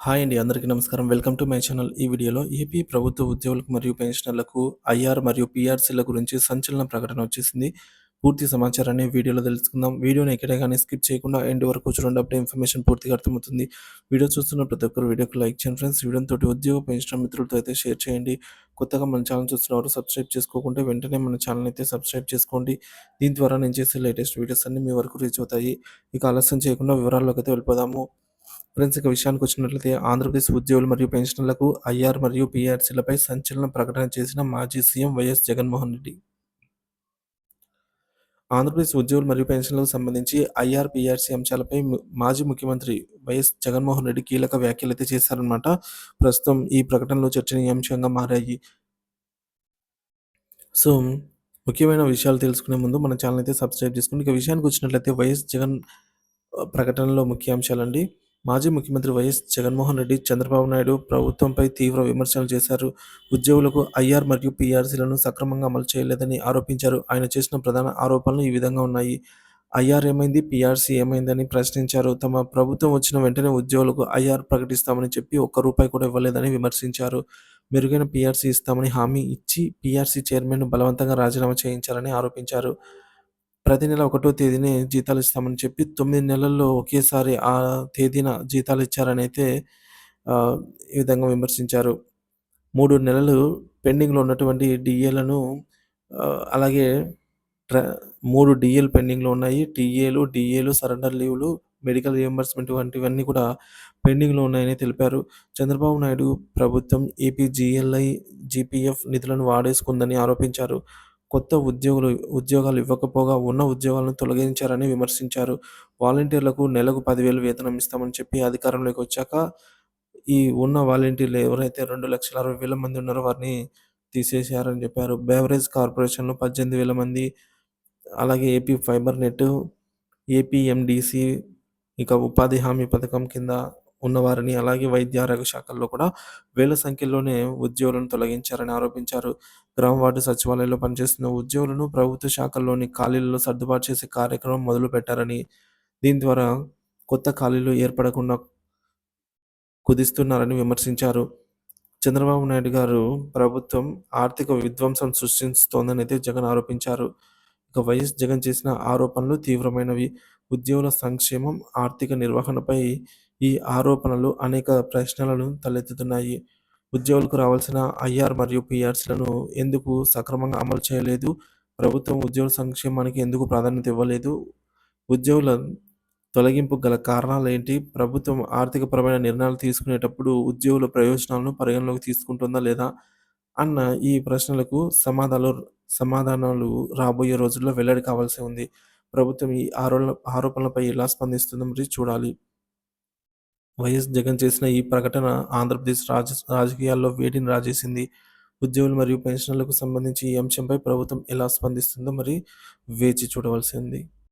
Hi అండి. అందరికీ నమస్కారం. Welcome to my channel. ఈ వీడియోలో ఏపీ ప్రభుత్వ ఉద్యోగులకు మరియు పెన్షనర్లకు ఐఆర్ మరియు పీఆర్సీల గురించి సంచలన ప్రకటన వచ్చేసింది. పూర్తి సమాచారాన్ని వీడియోలో తెలుసుకుందాం. వీడియోని ఎక్కడ గాని స్కిప్ చేయకుండా ఎండ్ వరకు చూడండి. అప్పుడే ఇన్ఫర్మేషన్ పూర్తిగా అర్థమవుతుంది. వీడియో చూస్తున్న ప్రతి ఒక్కరు వీడియోకి లైక్ చేయండి ఫ్రెండ్స్. వీడియోతోటి ఉద్యోగ పెన్షనర్ మిత్రులతో అయితే షేర్ చేయండి. కొత్తగా మన ఛానల్ చూస్తున్నవారు సబ్స్క్రైబ్ చేసుకోకుంటే వెంటనే మన ఛానల్ అయితే సబ్స్క్రైబ్ చేసుకోండి. దీని ద్వారా నేను చేసే లేటెస్ట్ వీడియోస్ అన్నీ మీ వరకు రీచ్ అవుతాయి. ఇక ఆలస్యం చేయకుండా వివరాల్లోకి అయితే వెళ్ళిపోదాము. ఫ్రెండ్స్, ఇక విషయానికి వచ్చినట్లయితే ఆంధ్రప్రదేశ్ ఉద్యోగులు మరియు పెన్షనర్లకు ఐఆర్ మరియు పీఆర్సీలపై సంచలన ప్రకటన చేసిన మాజీ సీఎం వైఎస్ జగన్మోహన్ రెడ్డి. ఆంధ్రప్రదేశ్ ఉద్యోగులు మరియు పెన్షన్లకు సంబంధించి ఐఆర్, పీఆర్సీ అంశాలపై మాజీ ముఖ్యమంత్రి వైఎస్ జగన్మోహన్ రెడ్డి కీలక వ్యాఖ్యలైతే చేశారనమాట. ప్రస్తుతం ఈ ప్రకటనలో చర్చనీయాంశంగా మారాయి. సో, ముఖ్యమైన విషయాలు తెలుసుకునే ముందు మన ఛానల్ అయితే సబ్స్క్రైబ్ చేసుకోండి. ఇక విషయానికి వచ్చినట్లయితే వైఎస్ జగన్ ప్రకటనలో ముఖ్యాంశాలండి. మాజీ ముఖ్యమంత్రి వైఎస్ జగన్మోహన్ రెడ్డి చంద్రబాబు నాయుడు ప్రభుత్వంపై తీవ్ర విమర్శలు చేశారు. ఉద్యోగులకు ఐఆర్ మరియు పీఆర్సీలను సక్రమంగా అమలు చేయలేదని ఆరోపించారు. ఆయన చేసిన ప్రధాన ఆరోపణలు ఈ విధంగా ఉన్నాయి. ఐఆర్ ఏమైంది, పీఆర్సీ ఏమైందని ప్రశ్నించారు. తమ ప్రభుత్వం వచ్చిన వెంటనే ఉద్యోగులకు ఐఆర్ ప్రకటిస్తామని చెప్పి ఒక్క రూపాయి కూడా ఇవ్వలేదని విమర్శించారు. మెరుగైన పీఆర్సీ ఇస్తామని హామీ ఇచ్చి పీఆర్సీ చైర్మన్ను బలవంతంగా రాజీనామా చేయించారని ఆరోపించారు. ప్రతి నెల 1వ తేదీనే జీతాలిస్తామని చెప్పి 9 నెలల్లో ఒకేసారి ఆ తేదీన జీతాలిచ్చారనైతే ఆహ్, ఈ విధంగా విమర్శించారు. 3 నెలలు పెండింగ్‌లో ఉన్నటువంటి డీఏలను అలాగే ట్ర 3 డీఏలు పెండింగ్‌లో ఉన్నాయి. డీఏలు, సరెండర్ లీవ్‌లు, మెడికల్ రియంబర్స్‌మెంట్ వంటివన్నీ కూడా పెండింగ్‌లో ఉన్నాయని తెలిపారు. చంద్రబాబు నాయుడు ప్రభుత్వం ఏపీజీఎల్ఐ, జీపీఎఫ్ నిధులను వాడేసుకుందని ఆరోపించారు. కొత్త ఉద్యోగాలు ఇవ్వకపోగా ఉన్న ఉద్యోగాలను తొలగించారని విమర్శించారు. వాలంటీర్లకు నెలకు 10,000 వేతనం ఇస్తామని చెప్పి అధికారంలోకి వచ్చాక ఈ ఉన్న వాలంటీర్లు ఎవరైతే 2,60,000 మంది ఉన్నారో వారిని తీసేశారని చెప్పారు. బెవరేజ్ కార్పొరేషన్‌లో 18,000 మంది, అలాగే ఏపీ ఫైబర్ నెట్, ఏపీఎండీసీ, ఇక ఉపాధి హామీ పథకం కింద ఉన్నవారిని, అలాగే వైద్య ఆరోగ్య శాఖల్లో కూడా వేల సంఖ్యలోనే ఉద్యోగులను తొలగించారని ఆరోపించారు. గ్రామ వార్డు సచివాలయాల్లో పనిచేస్తున్న ఉద్యోగులను ప్రభుత్వ శాఖల్లోని ఖాళీలలో సర్దుబాటు చేసే కార్యక్రమం మొదలుపెట్టారని, దీని ద్వారా కొత్త ఖాళీలు ఏర్పడకుండా కుదిస్తున్నారని విమర్శించారు. చంద్రబాబు నాయుడు గారు ప్రభుత్వం ఆర్థిక విధ్వంసం సృష్టిస్తోందనైతే జగన్ ఆరోపించారు. ఇక వైఎస్ జగన్ చేసిన ఆరోపణలు తీవ్రమైనవి. ఉద్యోగుల సంక్షేమం, ఆర్థిక నిర్వహణపై ఈ ఆరోపణలు అనేక ప్రశ్నలను తలెత్తుతున్నాయి. ఉద్యోగులకు రావాల్సిన ఐఆర్ మరియు పీఆర్సీలను ఎందుకు సక్రమంగా అమలు చేయలేదు? ప్రభుత్వం ఉద్యోగుల సంక్షేమానికి ఎందుకు ప్రాధాన్యత ఇవ్వలేదు? ఉద్యోగుల తొలగింపుకు గల కారణాలేంటి? ప్రభుత్వం ఆర్థికపరమైన నిర్ణయాలు తీసుకునేటప్పుడు ఉద్యోగుల ప్రయోజనాలను పరిగణలోకి తీసుకుంటుందా లేదా? అన్న ఈ ప్రశ్నలకు సమాధానాలు రాబోయే రోజుల్లో వెల్లడి కావాల్సి ఉంది. ప్రభుత్వం ఈ ఆరోపణలపై ఎలా స్పందిస్తుందో మరి చూడాలి. వైఎస్ జగన్ చేసిన ఈ ప్రకటన ఆంధ్రప్రదేశ్ రాజకీయాల్లో వేడిని రాజేసింది. ఉద్యోగులు మరియు పెన్షనర్లకు సంబంధించి ఈ అంశంపై ప్రభుత్వం ఎలా స్పందిస్తుందో మరి వేచి చూడవలసి ఉంది.